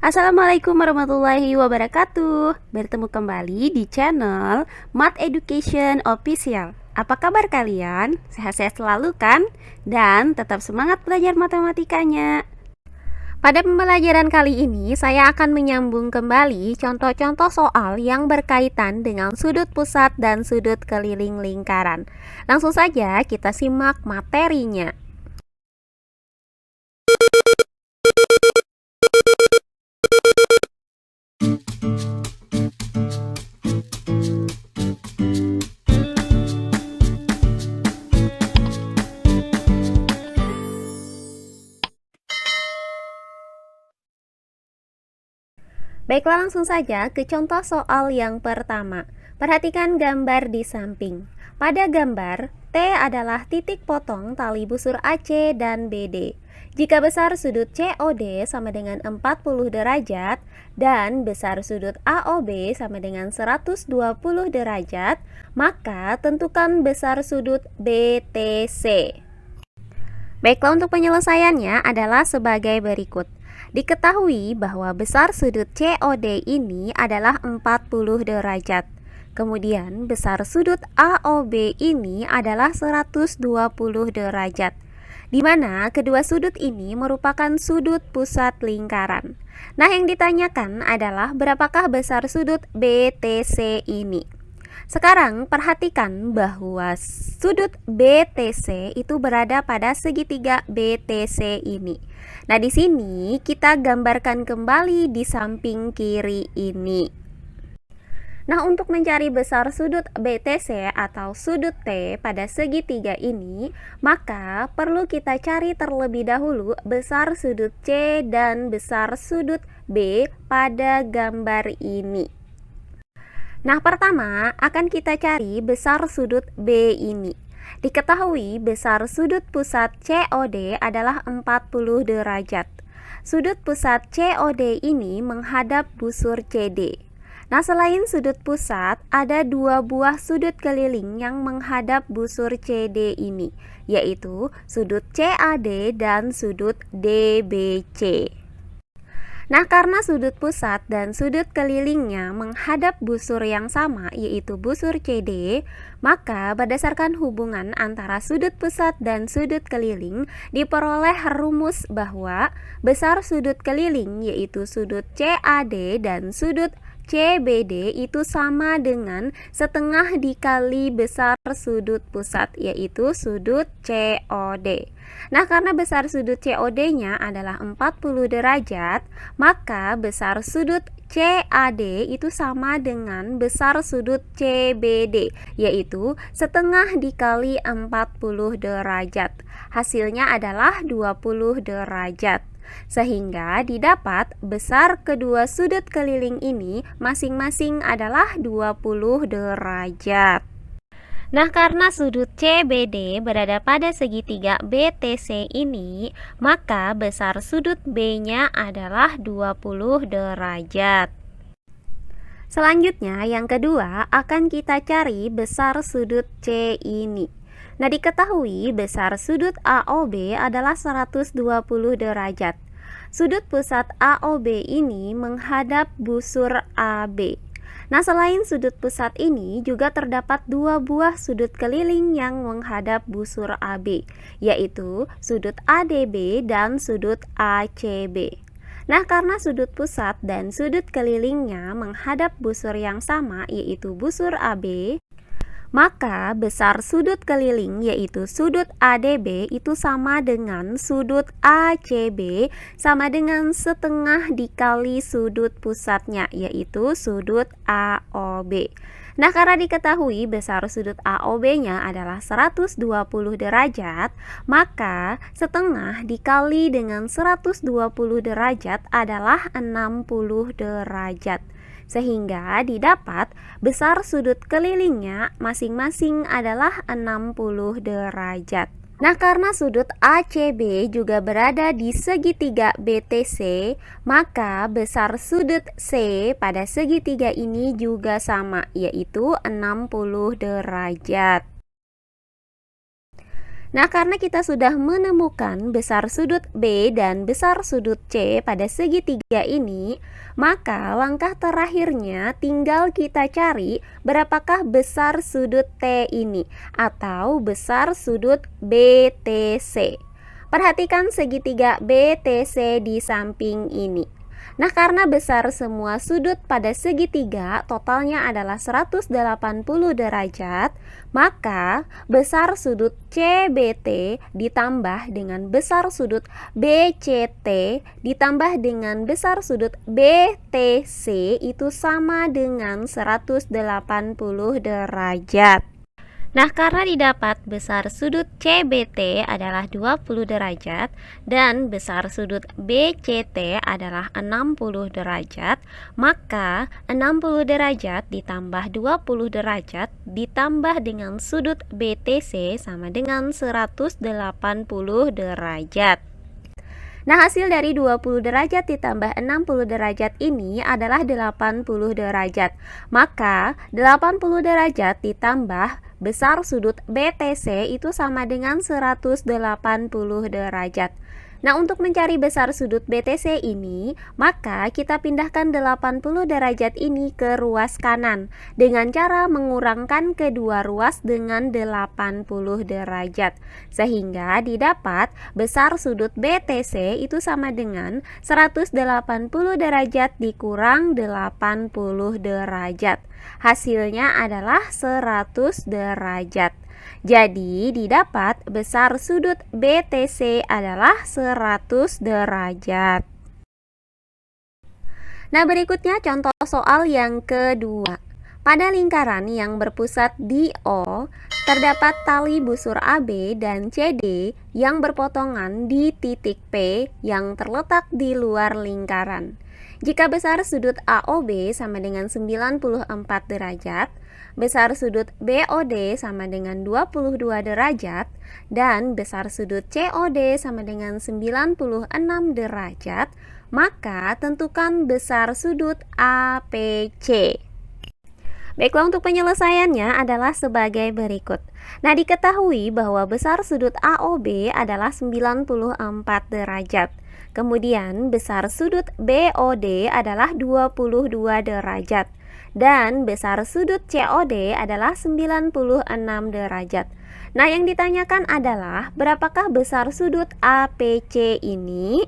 Assalamualaikum warahmatullahi wabarakatuh. Bertemu kembali di channel Math Education Official. Apa kabar kalian? Sehat-sehat selalu kan? Dan tetap semangat belajar matematikanya. Pada pembelajaran kali ini, saya akan menyambung kembali contoh-contoh soal yang berkaitan dengan sudut pusat dan sudut keliling lingkaran. Langsung saja kita simak materinya. Baiklah, langsung saja ke contoh soal yang pertama. Perhatikan gambar di samping. Pada gambar, T adalah titik potong tali busur AC dan BD. Jika besar sudut COD sama dengan 40 derajat dan besar sudut AOB sama dengan 120 derajat, maka tentukan besar sudut BTC. Baiklah, untuk penyelesaiannya adalah sebagai berikut. Diketahui bahwa besar sudut COD ini adalah 40 derajat. Kemudian besar sudut AOB ini adalah 120 derajat, di mana kedua sudut ini merupakan sudut pusat lingkaran. Nah, yang ditanyakan adalah berapakah besar sudut BTC ini. Sekarang perhatikan bahwa sudut BTC itu berada pada segitiga BTC ini. Nah, di sini kita gambarkan kembali di samping kiri ini. Nah, untuk mencari besar sudut BTC atau sudut T pada segitiga ini, maka perlu kita cari terlebih dahulu besar sudut C dan besar sudut B pada gambar ini. Nah, pertama akan kita cari besar sudut B ini. Diketahui besar sudut pusat COD adalah 40 derajat. Sudut pusat COD ini menghadap busur CD. Nah, selain sudut pusat, ada dua buah sudut keliling yang menghadap busur CD ini, yaitu sudut CAD dan sudut DBC. Nah, karena sudut pusat dan sudut kelilingnya menghadap busur yang sama, yaitu busur CD, maka berdasarkan hubungan antara sudut pusat dan sudut keliling, diperoleh rumus bahwa besar sudut keliling, yaitu sudut CAD dan sudut CBD itu sama dengan setengah dikali besar sudut pusat, yaitu sudut COD. Nah, karena besar sudut COD-nya adalah 40 derajat, maka besar sudut CAD itu sama dengan besar sudut CBD, yaitu setengah dikali 40 derajat. Hasilnya adalah 20 derajat. Sehingga didapat besar kedua sudut keliling ini masing-masing adalah 20 derajat. Nah, karena sudut CBD berada pada segitiga BTC ini, maka besar sudut B-nya adalah 20 derajat. Selanjutnya, yang kedua akan kita cari besar sudut C ini. Nah, diketahui besar sudut AOB adalah 120 derajat. Sudut pusat AOB ini menghadap busur AB. Nah, selain sudut pusat ini juga terdapat dua buah sudut keliling yang menghadap busur AB, yaitu sudut ADB dan sudut ACB. Nah, karena sudut pusat dan sudut kelilingnya menghadap busur yang sama, yaitu busur AB, maka besar sudut keliling yaitu sudut ADB itu sama dengan sudut ACB sama dengan setengah dikali sudut pusatnya, yaitu sudut AOB. Nah, karena diketahui besar sudut AOB-nya adalah 120 derajat, maka setengah dikali dengan 120 derajat adalah 60 derajat. Sehingga didapat besar sudut kelilingnya masing-masing adalah 60 derajat. Nah, karena sudut ACB juga berada di segitiga BTC, maka besar sudut C pada segitiga ini juga sama, yaitu 60 derajat. Nah, karena kita sudah menemukan besar sudut B dan besar sudut C pada segitiga ini, maka langkah terakhirnya tinggal kita cari berapakah besar sudut T ini atau besar sudut BTC. Perhatikan segitiga BTC di samping ini. Nah, karena besar semua sudut pada segitiga totalnya adalah 180 derajat, maka besar sudut CBT ditambah dengan besar sudut BCT ditambah dengan besar sudut BTC itu sama dengan 180 derajat. Nah, karena didapat besar sudut CBT adalah 20 derajat dan besar sudut BCT adalah 60 derajat, maka 60 derajat ditambah 20 derajat ditambah dengan sudut BTC sama dengan 180 derajat. Nah, hasil dari 20 derajat ditambah 60 derajat ini adalah 80 derajat. Maka 80 derajat ditambah besar sudut BTC itu sama dengan 180 derajat. Nah, untuk mencari besar sudut BTC ini, maka kita pindahkan 80 derajat ini ke ruas kanan dengan cara mengurangkan kedua ruas dengan 80 derajat. Sehingga didapat besar sudut BTC itu sama dengan 180 derajat dikurang 80 derajat. Hasilnya adalah 100 derajat. Jadi didapat besar sudut BTC adalah 100 derajat. Nah, berikutnya contoh soal yang kedua. Pada lingkaran yang berpusat di O, terdapat tali busur AB dan CD yang berpotongan di titik P yang terletak di luar lingkaran. Jika besar sudut AOB sama dengan 94 derajat, besar sudut BOD sama dengan 22 derajat, dan besar sudut COD sama dengan 96 derajat, maka tentukan besar sudut APC. Baiklah, untuk penyelesaiannya adalah sebagai berikut. Nah, diketahui bahwa besar sudut AOB adalah 94 derajat. Kemudian besar sudut BOD adalah 22 derajat. Dan besar sudut COD adalah 96 derajat. Nah, yang ditanyakan adalah berapakah besar sudut APC ini?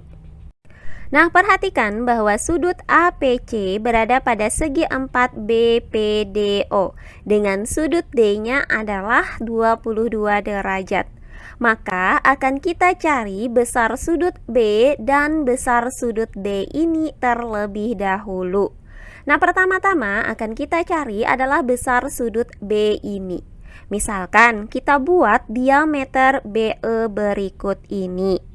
Nah, perhatikan bahwa sudut APC berada pada segi 4 BPDO dengan sudut D-nya adalah 22 derajat. Maka akan kita cari besar sudut B dan besar sudut D ini terlebih dahulu. Nah, pertama-tama akan kita cari adalah besar sudut B ini. Misalkan kita buat diameter BE berikut ini.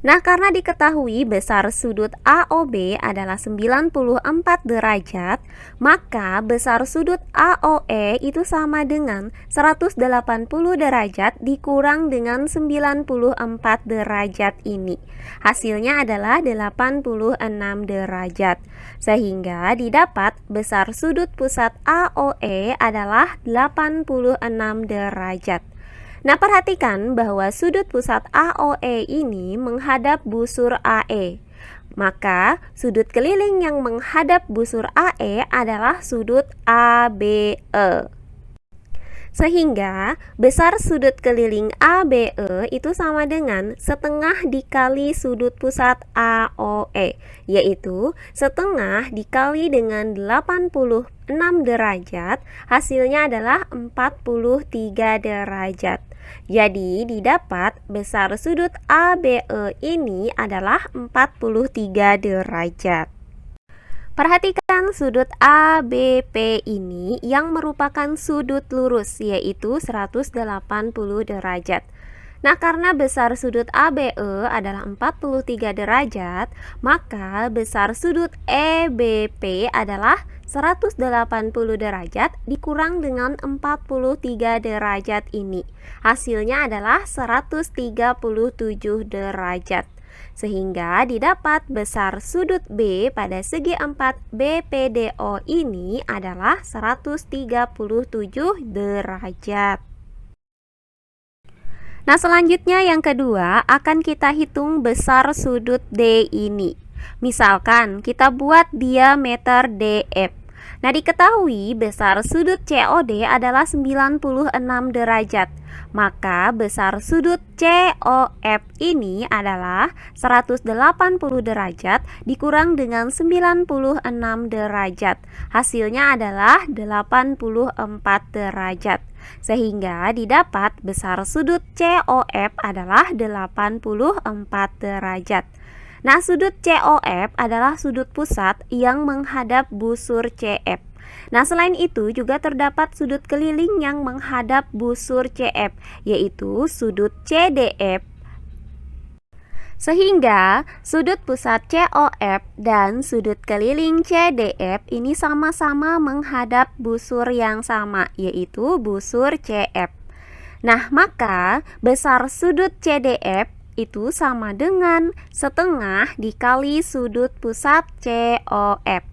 Nah, karena diketahui besar sudut AOB adalah 94 derajat, maka besar sudut AOE itu sama dengan 180 derajat dikurang dengan 94 derajat ini. Hasilnya adalah 86 derajat. Sehingga didapat besar sudut pusat AOE adalah 86 derajat. Nah, perhatikan bahwa sudut pusat AOE ini menghadap busur AE. Maka, sudut keliling yang menghadap busur AE adalah sudut ABE. Sehingga, besar sudut keliling ABE itu sama dengan setengah dikali sudut pusat AOE, yaitu setengah dikali dengan 86 derajat, hasilnya adalah 43 derajat. Jadi didapat besar sudut ABE ini adalah 43 derajat. Perhatikan sudut ABP ini yang merupakan sudut lurus, yaitu 180 derajat. Nah, karena besar sudut ABE adalah 43 derajat, maka besar sudut EBP adalah 180 derajat dikurang dengan 43 derajat ini. Hasilnya adalah 137 derajat. Sehingga didapat besar sudut B pada segi 4 BPDO ini adalah 137 derajat. Nah, selanjutnya yang kedua akan kita hitung besar sudut D ini. Misalkan kita buat diameter DF. Nah, diketahui besar sudut COD adalah 96 derajat. Maka besar sudut COF ini adalah 180 derajat dikurang dengan 96 derajat. Hasilnya adalah 84 derajat. Sehingga didapat besar sudut COF adalah 84 derajat. Nah, sudut COF adalah sudut pusat yang menghadap busur CF. Nah, selain itu juga terdapat sudut keliling yang menghadap busur CF, yaitu sudut CDF. Sehingga sudut pusat COF dan sudut keliling CDF ini sama-sama menghadap busur yang sama, yaitu busur CF. Nah, maka besar sudut CDF itu sama dengan setengah dikali sudut pusat COF.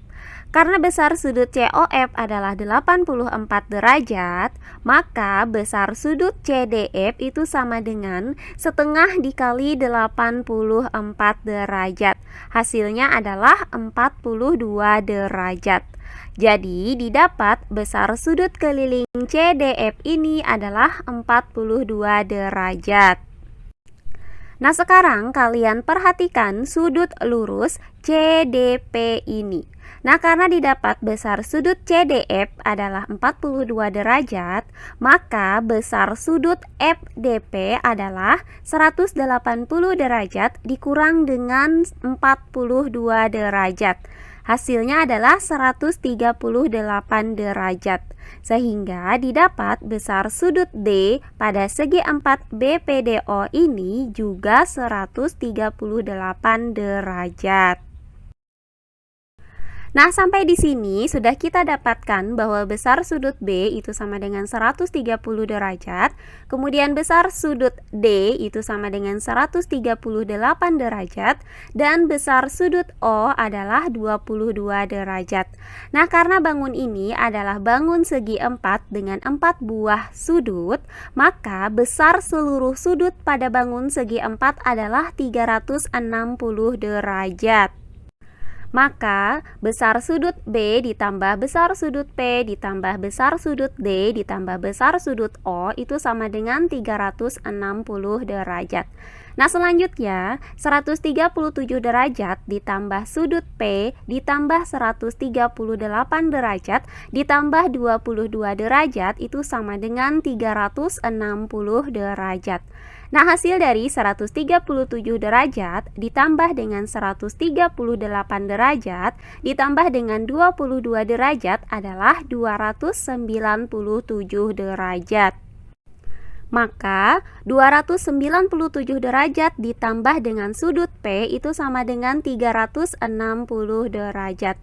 Karena besar sudut COF adalah 84 derajat, maka besar sudut CDF itu sama dengan setengah dikali 84 derajat. Hasilnya adalah 42 derajat. Jadi didapat besar sudut keliling CDF ini adalah 42 derajat. Nah, sekarang kalian perhatikan sudut lurus CDP ini. Nah, karena didapat besar sudut CDF adalah 42 derajat, maka besar sudut FDP adalah 180 derajat dikurang dengan 42 derajat. Hasilnya adalah 138 derajat. Sehingga didapat besar sudut D pada segi 4 BPDO ini juga 138 derajat. Nah, sampai di sini sudah kita dapatkan bahwa besar sudut B itu sama dengan 130 derajat, kemudian besar sudut D itu sama dengan 138 derajat, dan besar sudut O adalah 22 derajat. Nah, karena bangun ini adalah bangun segi 4 dengan 4 buah sudut, maka besar seluruh sudut pada bangun segi 4 adalah 360 derajat. Maka besar sudut B ditambah besar sudut P ditambah besar sudut D ditambah besar sudut O itu sama dengan 360 derajat. Nah, selanjutnya 137 derajat ditambah sudut P ditambah 138 derajat ditambah 22 derajat itu sama dengan 360 derajat. Nah, hasil dari 137 derajat ditambah dengan 138 derajat ditambah dengan 22 derajat adalah 297 derajat. Maka 297 derajat ditambah dengan sudut P itu sama dengan 360 derajat.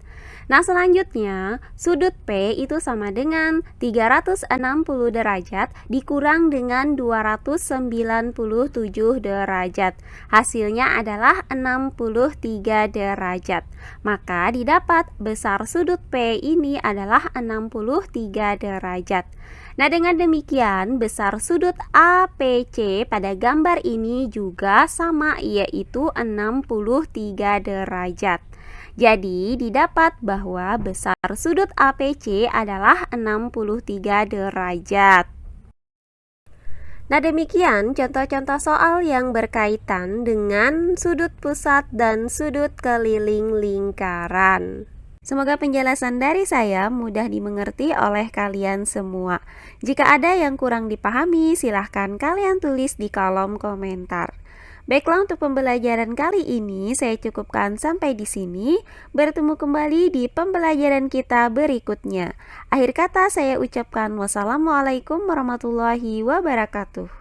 Nah, selanjutnya sudut P itu sama dengan 360 derajat dikurang dengan 297 derajat. Hasilnya adalah 63 derajat. Maka didapat besar sudut P ini adalah 63 derajat. Nah, dengan demikian besar sudut APC pada gambar ini juga sama, yaitu 63 derajat. Jadi didapat bahwa besar sudut APC adalah 63 derajat. Nah, demikian contoh-contoh soal yang berkaitan dengan sudut pusat dan sudut keliling lingkaran. Semoga penjelasan dari saya mudah dimengerti oleh kalian semua. Jika ada yang kurang dipahami, silahkan kalian tulis di kolom komentar. Baiklah, untuk pembelajaran kali ini saya cukupkan sampai di sini. Bertemu kembali di pembelajaran kita berikutnya. Akhir kata saya ucapkan wassalamualaikum warahmatullahi wabarakatuh.